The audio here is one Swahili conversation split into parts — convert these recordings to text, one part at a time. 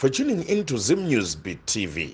for tuning into Zim News Beat TV.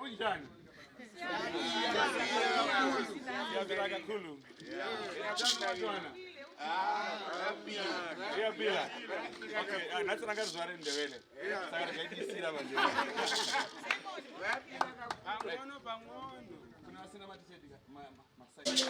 Unjani? Siyaphila kakhulu. Siyaphila. Siyaphila. Okay, nathi nakazwara indebele. Saka ngayisila manje. Bangono. Kuna sina t-shirt masaki.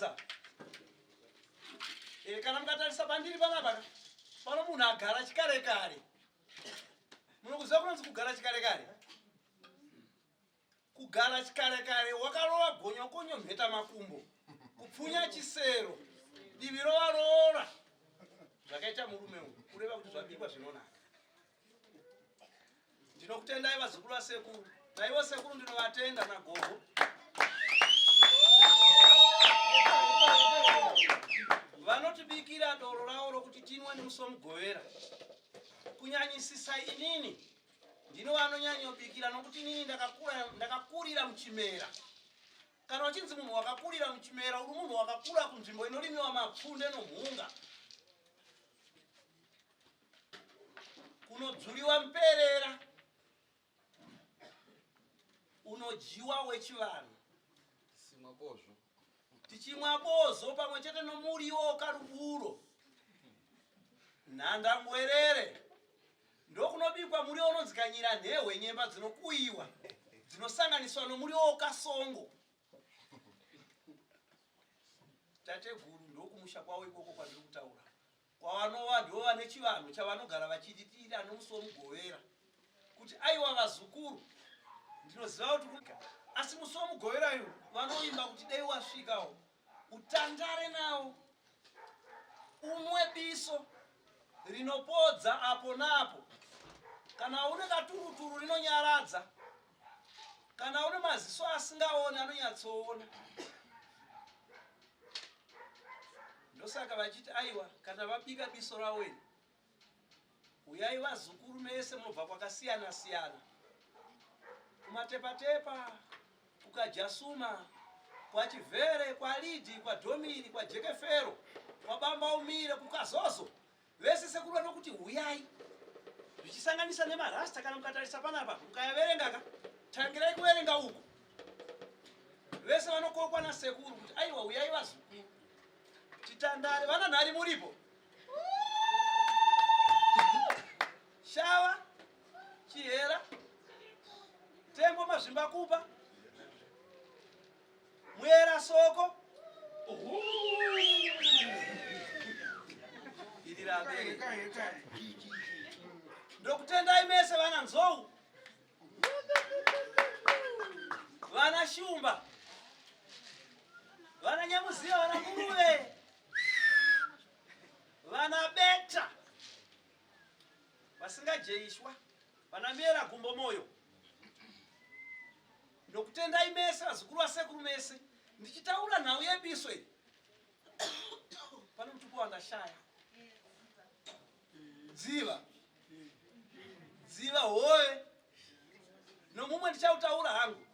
basa. Kana mukatarisa pandiri panapa pano munhu agara chikare kare. Munokuziva kunonzi kugara chikare kare? Kugara chikare kare wakarova gonyokonyo mheta makumbo. Kupfunya chisero. Divi rovaroora. Zvakaita murume uyu kureva kuti zvabikwa zvinonaka. Ndinokutendai vazukuru vasekuru. Naivo sekuru ndinovatenda nagogo. Vanotibikira doro ravo rokuti tinwe nemusomugovera. Kunyanyisisa inini ndino vanonyanyobikira nokuti inini ndakakurira muchimera. Kana uchinzi munhu wakakurira muchimera uri munhu wakakura kunzvimbo inorimiwa mapfunde nomhunga. Kunodzuriwa muperera. Unojiwa wechivanhu. Simwa bozvo. Tichimwa bozo pamwe chete nomuriwo karuburo. Nhandangwerere. Ndokunobikwa muriwo unonzi kanyira nhehwe, nyemba dzinokuyiwa. Dzinosanganiswa nomuriwo kasongo. Tateguru ndokumusha kwawo ikoko kwandiri kutaura. Kwavanova ndivo vane chivanhu chavanogara vachititira nomusomugovera. Kuti aiwa vazukuru. Ndinoziva kuti asi musomugovera uyu vanoimba kuti dei wasvikawo. Utandare nawo. Umwe biso rinopodza apo napo. Kana une katuruturu rinonyaradza. Kana une maziso asingaoni anonyatsoona. Ndosaka vachiti aiwa kana vabika biso ravo iri. Uyai vazukuru mese munobva kwakasiyana siyana. Kumatepa-tepa, kukajasuma, kwa Chivere, kwa Lidi, kwa Domiri, kwa Jekefero, kwa Bamba Umire, kukazozo. Vese sekuru vanokuti huyai. Zvichisanganisa nemarasta kana mukatarisa panapa, mukayaverengaka, tangirai kuverenga uku. Vese vanokokwa nasekuru kuti aiwa huyai vazukuru. Titandare, vana nhari muripo. Shava, Chihera, Tembo mazvimba kupa. Mwera soko. Idirabe. Ndokutendai mese vana nzou. Vana shumba. Vana nyamuziva, vana nguruve. Vana beta. Vasingajeishwa. Vana mera gumbo moyo. Ndokutendai mese vazukuru vasekuru mese. Ndichitaura nhau yebiso iyi. Pane mutupo wandashaya. Dziva hoye. Nomumwe ndichautaura hangu.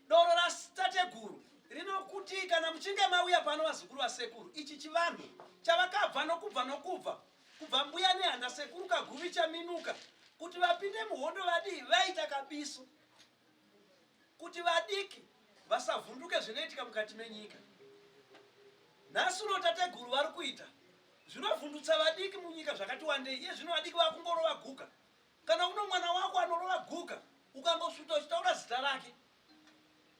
Doro rasitateguru rinokuti kana muchinge mauya pano vazukuru vasekuru. Ichi chivanhu chavakabva nokubva. Kubva mbuya nehanda sekuru kaguvi chaminuka. Kuti vapinde muhondo vadii vaita kabiso. Kuti vadiki vasavhunduke zvinoitika mukati menyika. Nhasi uno tateguru vari kuita zvinovhundutsa vadiki munyika zvakati wandei. Iye zvino vadiki vakungorova guka. Kana uno mwana wako anorova guka ukangosvika uchitaura zita rake,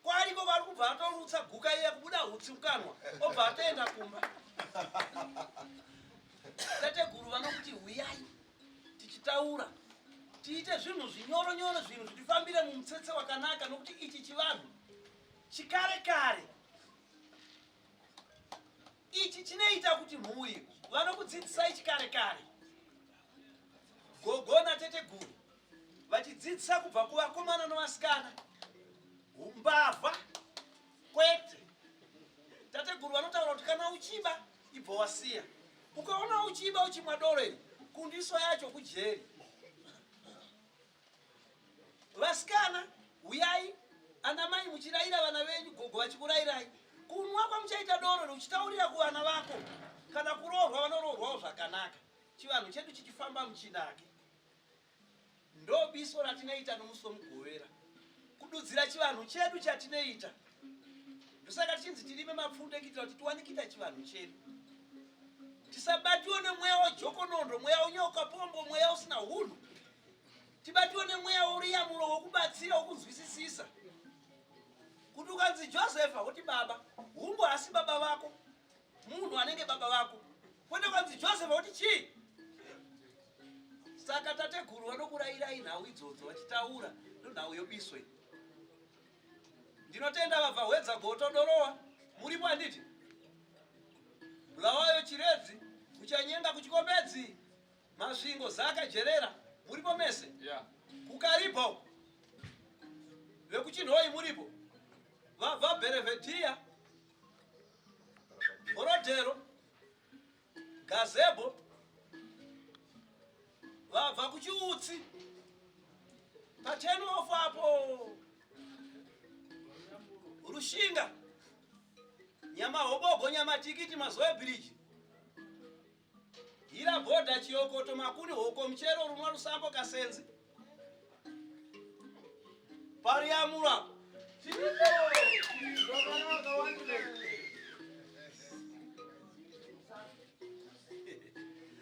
kwariko vari kubva atorutsa guka iye kubuda hutsi mukanwa obva atoenda kumba. Tateguru vanokuti huyai tichitaura tiite zvinhu zvinyoronyoro, zvinhu zvitifambire mumutsetse wakanaka, nokuti ichi chivanhu chikare kare. Ichi chinoita kuti mhuyi vanokudzidzisai chikare kare. Gogo nateteguru vachidzidzisa kubva kuvakomana navasikana. Umbavha kwete. Tateguru vanotaura kuti kana uchiba ibva wasiya. Ukaona uchiba uchimwa doro iri, kundiso yacho kujeri. Vasikana huyai, anamai muchiraira vana venyu, gogo vachikurayirai. Kunwa kwamuchaita doro uchitaurira kuvana vako. Kana kuroorwa vanoroorwawo zvakanaka. Chivanhu chedu chichifamba muchinake. Ndo biso ratinoita nomusomugovera. Kududzira chivanhu chedu chatinoita. Ndosaka tichinzi tirime mapfunde kuitira kuti tiwanikita chivanhu chedu. Tisabatiwe nemweya wejokonondo, mweya unyoka pombo, mweya usina hunhu. Tibatiwe nemweya uriyamulo wokubatsira, wokunzwisisisa. Kuti ukanzi kwanzi Joseph uti baba humbo asi baba wako munhu anenge baba wako kwende kwanzi Joseph uti chi saka tateguru vanokurayirai nhau idzodzo vachitaura nonhau yobiswe ndinotenda vabva wedza goto dorowa muripo handiti bulawayo chiredzi kuchanyenga kuchikombedzi masvingo zakajerera muripo mese kukaripo vekuchinhoi muripo vabva Berevetia Borodero Gazebo vabva kuchiutsi patenofu apo Rushinga nyama hobogo nyama tikiti mazoe bridge ira boda chiokoto makuni hoko mchero rumwa rusambo kasenzi pariamura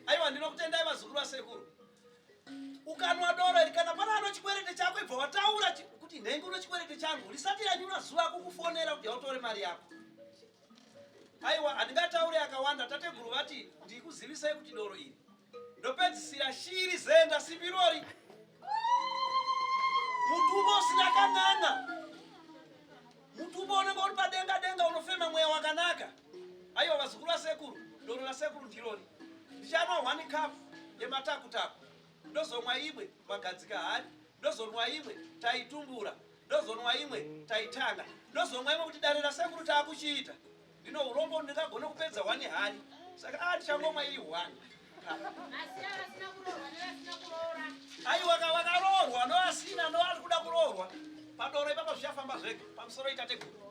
aiwa ndinokutendai vazukuru vasekuru ukanwa doro iri kana pana ano chikwerete chako ibva wataura kuti nhengo uno chikwerete changu risati ranyura zuva kukufonera kuti hautore mari yako aiwa handingataure akawanda tateguru vati ndikuzivisai kuti doro iri ndopedzisira shiri zenda simbirori mutumbo usina kan'anga mutumbo unenge uri padenga denga unofema mweya wakanaka aiwa vazukuru vasekuru doro rasekuru ndirori ndichanwa 1 cup yematakutaku ndozomwa imwe magadzika hari ndozonwa imwe taitumbura ndozonwa imwe taitanga ndozomwa imwe kuti dare rasekuru taakuchiita ndino urombo ndingagona kupedza 1 hari saka ndichangomwa iri 1 aiwa vakarorwa noasina noari kuda kuroorwa padoro ipapa zvichafamba zvega pamusoro itateguru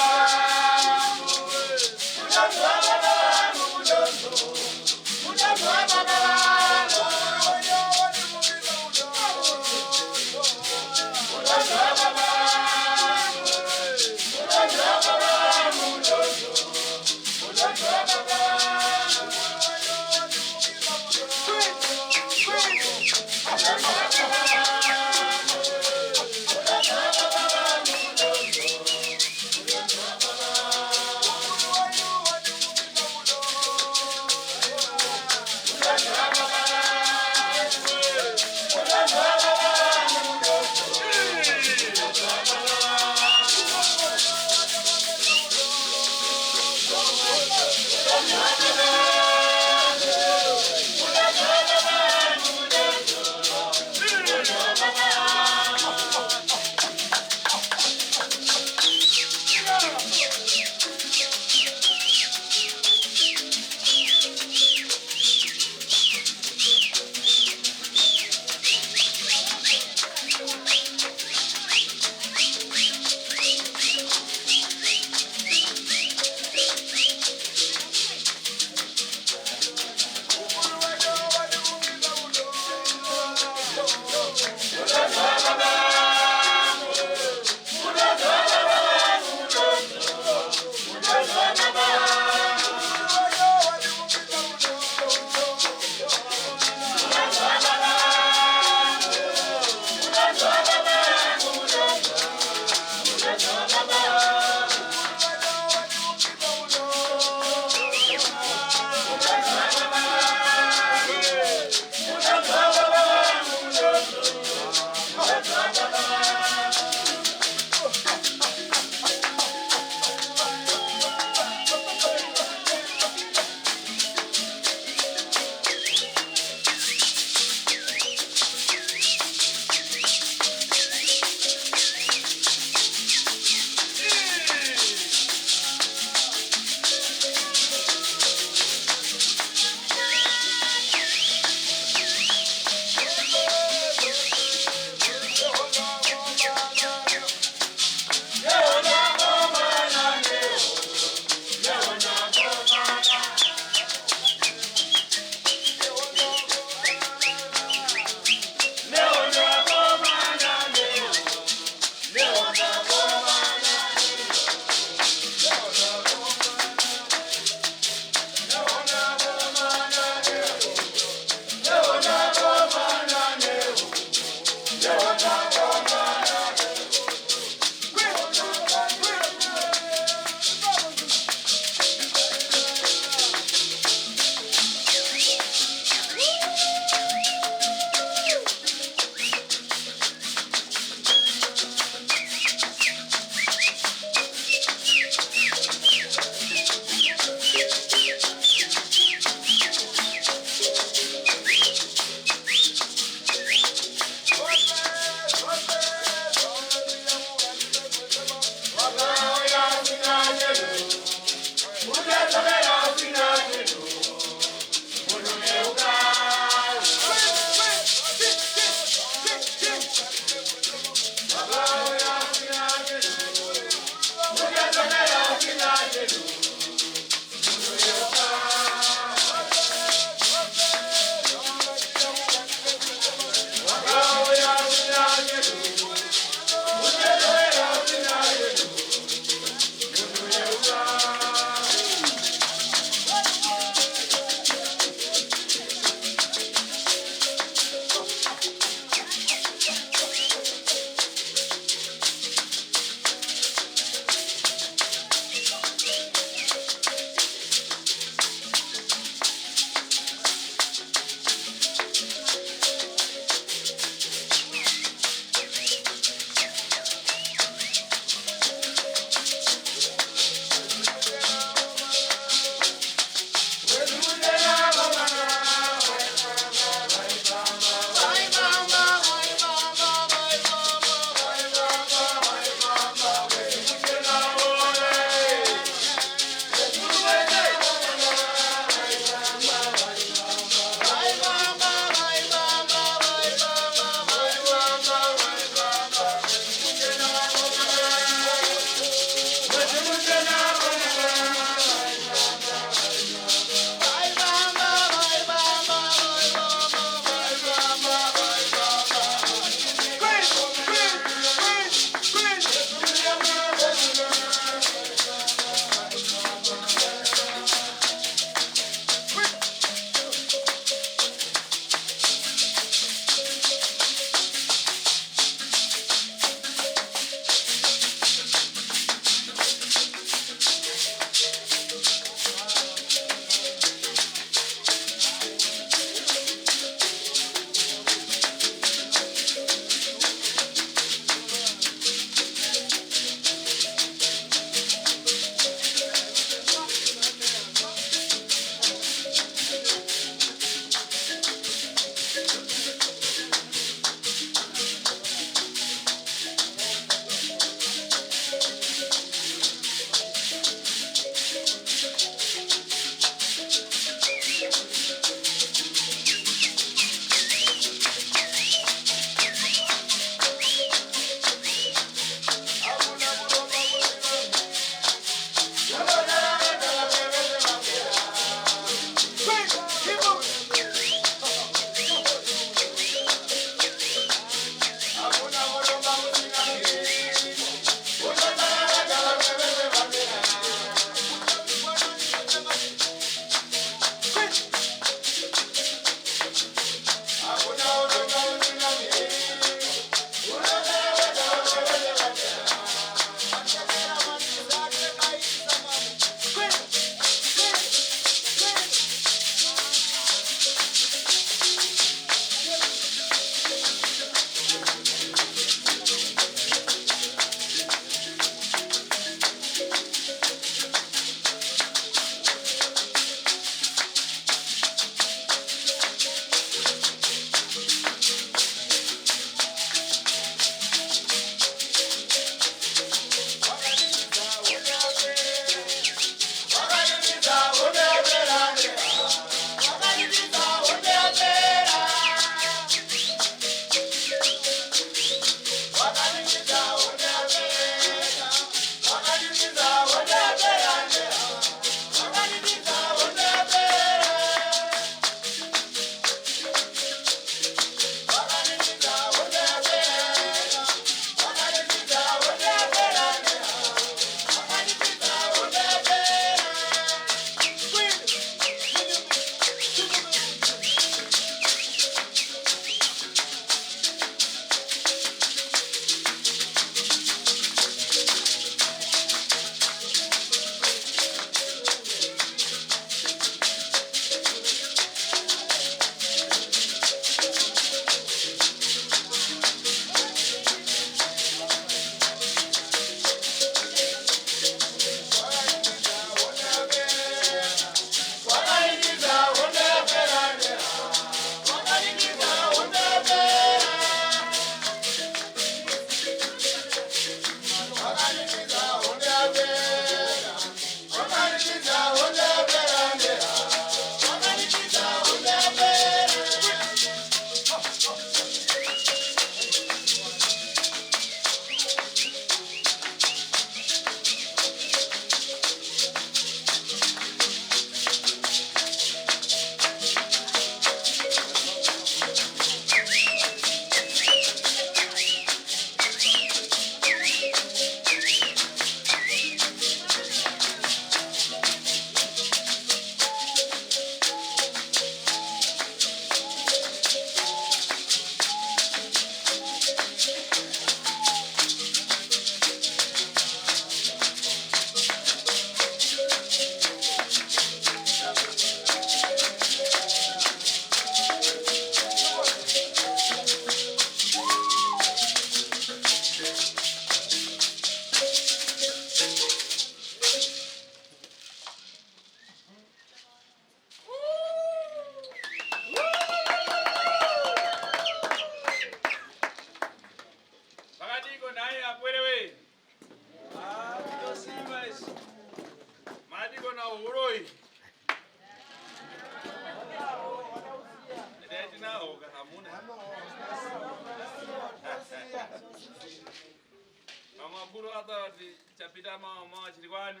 chita mama chiri kwani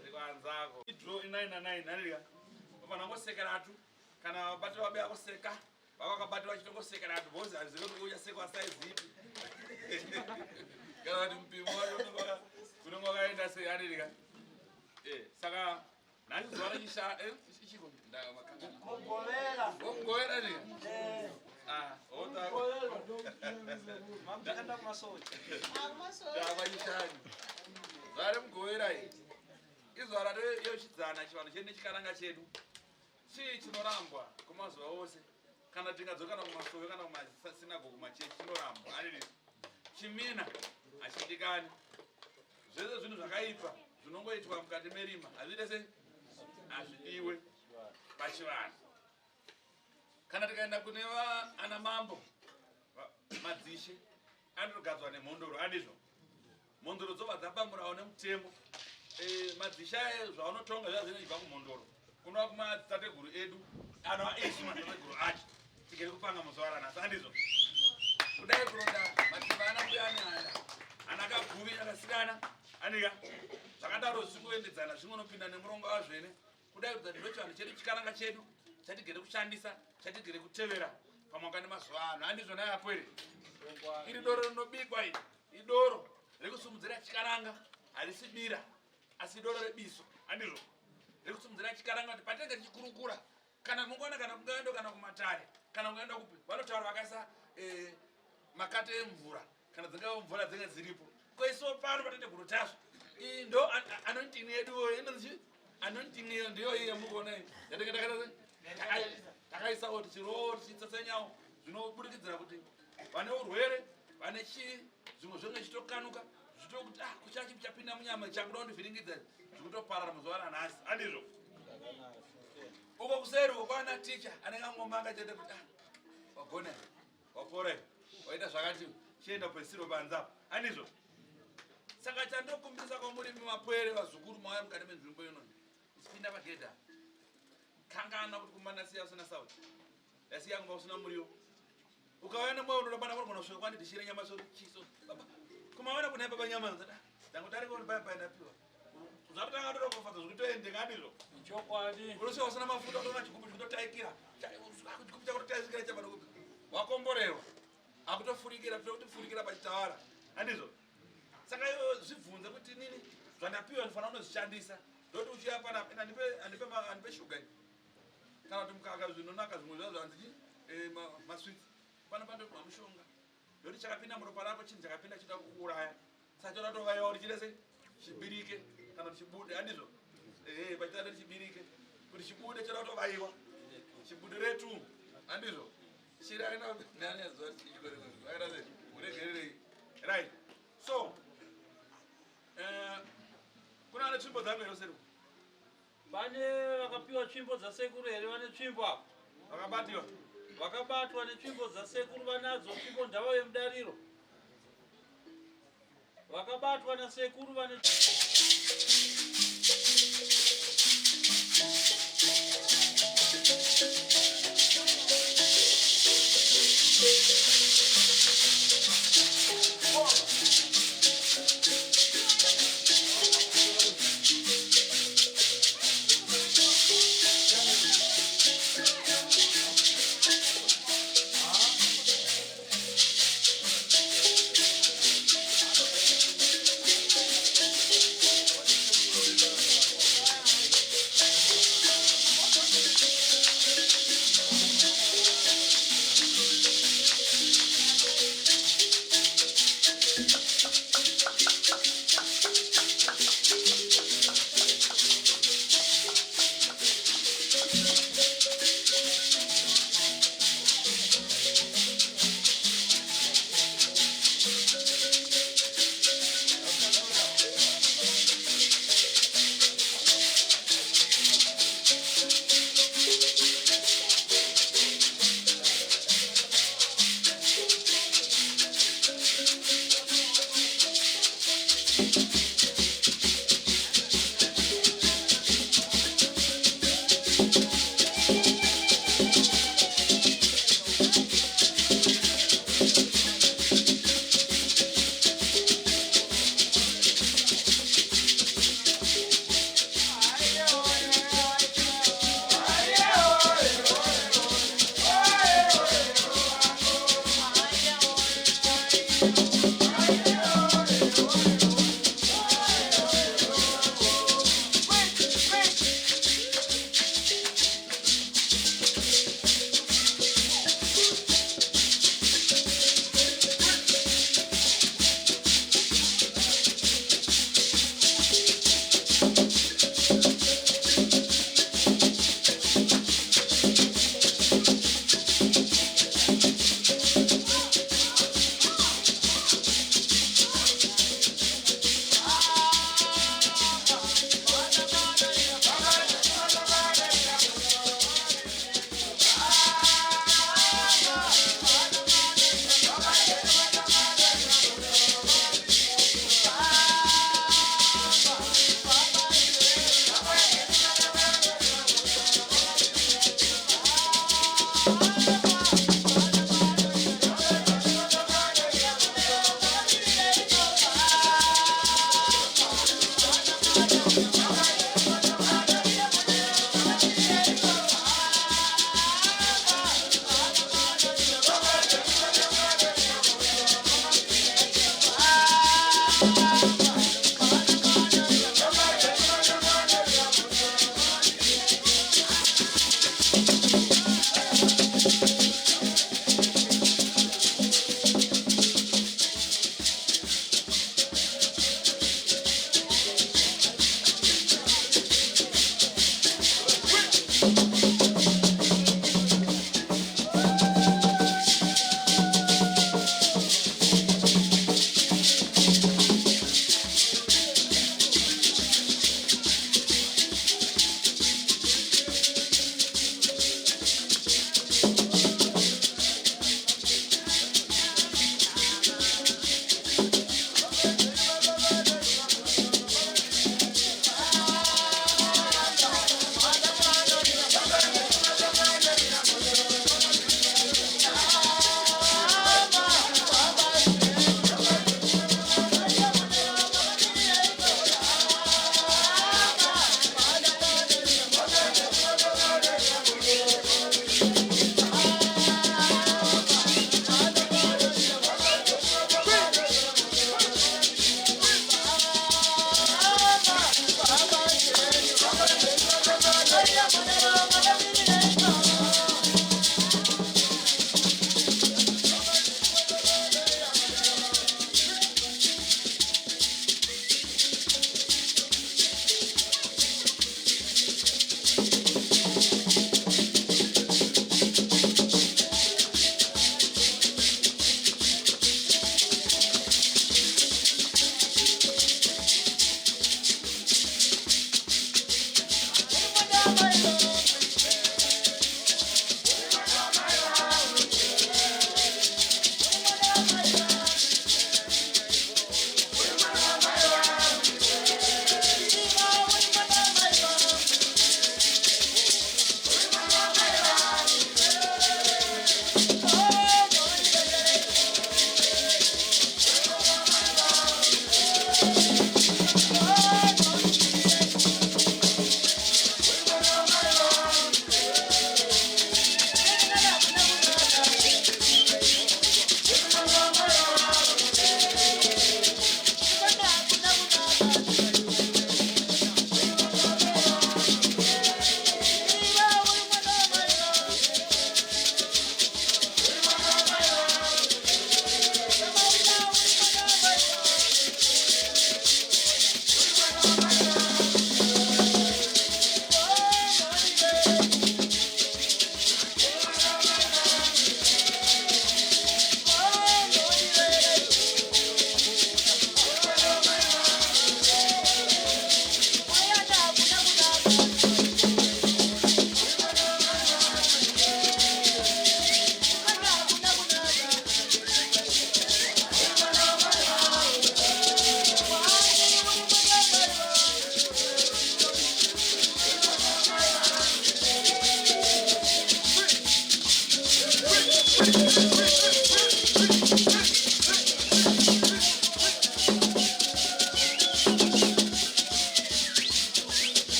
chiri kwanzako idro ina 9 nalika bafana ngosekeratu kana batwa babe akoseka bakakabatwa chitokosekeratu bozi aziko kuya sekwa size ipi kana ndimpimo kunonga kaenda se nalika saka nani zwala chisha ichiko ndaga makanga ngomgoera ni ota Mamdakanda kumasoja. ndaba yishani zvare mgoera izvara yochidzana chivanhu chene chikananga chedu chinorambwa kumazuva ose kana tingadzokana kumasove kana kumasinagogu machechi chinorambwa anini chimina hachidikani zvese zvinhu zvakaipa zvinongoitwa mukati merima hazviite sei hazvidiwe pachivanhu kana tikaenda kune ana mambo madzishe anotogadzwa nemhondoro andizvo mhondoro dzobva dzapamurawo nemutemo madzishe ayo zvaanotonga zvazvinoibva kumhondoro kunova kumadzitateguru edu anova isu madzitateguru acho tigere kupanga muzuva ranhasi andizvo kudai kuronda matimba ana mbuya anehanda ana akaguvi akasiyana anika zvakadaro zvingoendedzana zvingonopinda nemurongo wazvene kudai kudza ndo chivanhu chedu chikananga chedu chatigere kushandisa chatigere kutevera pamwaka nemazuva ano handizvo naye akwere iri doro rinobikwa iri idoro rekusumudzira chikananga harisi bira asi doro rebiso handizvo rekusumudzira chikananga kuti patenge tichikurukura kana mungoona kana kungaendo kana kumatare kana kungaenda kupi vanotaura vakaisa makate emvura kana dzingava mvura dzinge dziripo koiso pano patende kurotasvo iyi ndo anontini yeduwo inonzi anontini iyo ndiyo iye mukuona iyi yatenge takaisawo tichirowo tichitsatsanyawo zvinobudikidzira kuti vane urwere vane zvimwe zvenge chitokanuka zvitokuti kuchachi chapinda munyama chakuda kundivhiringidza zvikutoparara muzuva ranhasi andizvo uko kuseri ukwana ticha anenge angomanga chete kuti wagona wapora waita zvakati chienda pesiro panzapo andizvo saka chandokumbisa kwamuri mumapwere vazukuru mauya mukati menzvimbo inoi isipinda pagedha kangana kuti kumanasiya usina sauti yasiyanga usina muriwo ukauya nemwoyo unodabana kuti kuna sweka kwandidishire nyama chiso baba kumaona kuna baba nyama nzada dangu tari kuti baba ndapiwa uzatanga ndo kufadza zvikutoende ngandizvo Chokwadi. unosha usina mafuta utona chigubu chikutotaikira chigubu chakutotaikira chabana kuti wakomborewa akutofurikira totofurikira pachitawara handizvo saka zvibvunze kuti nini zvandapiwa ndifana unozvishandisa ndoti uchiya pana andipe shuga kana kuti mukaka zvinonaka zvimwe zvazvo hanzichi maswiti pano pandopa mushonga ndoti chakapinda muropa rako chinhu chakapinda chida kuuraya saka choda tovaiwa kuti chidese chibirike kana kuti chibude handizvo pachitanda chibirike kuti chibude choda kutovaiwa chibude retu handizvo shiri aina nani azuva tichikorekaakatase muregererei right so kuna ane tsvimbo dzangu here seru Pane vakapiwa tsvimbo dzasekuru here vane tsvimbo apo vakabatiwa vakabatwa netsvimbo dzasekuru vanadzo tsvimbo ndava yemudariro vakabatwa nasekuru vane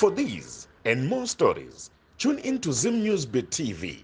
For these and more stories, tune into Zim Newsbeat TV.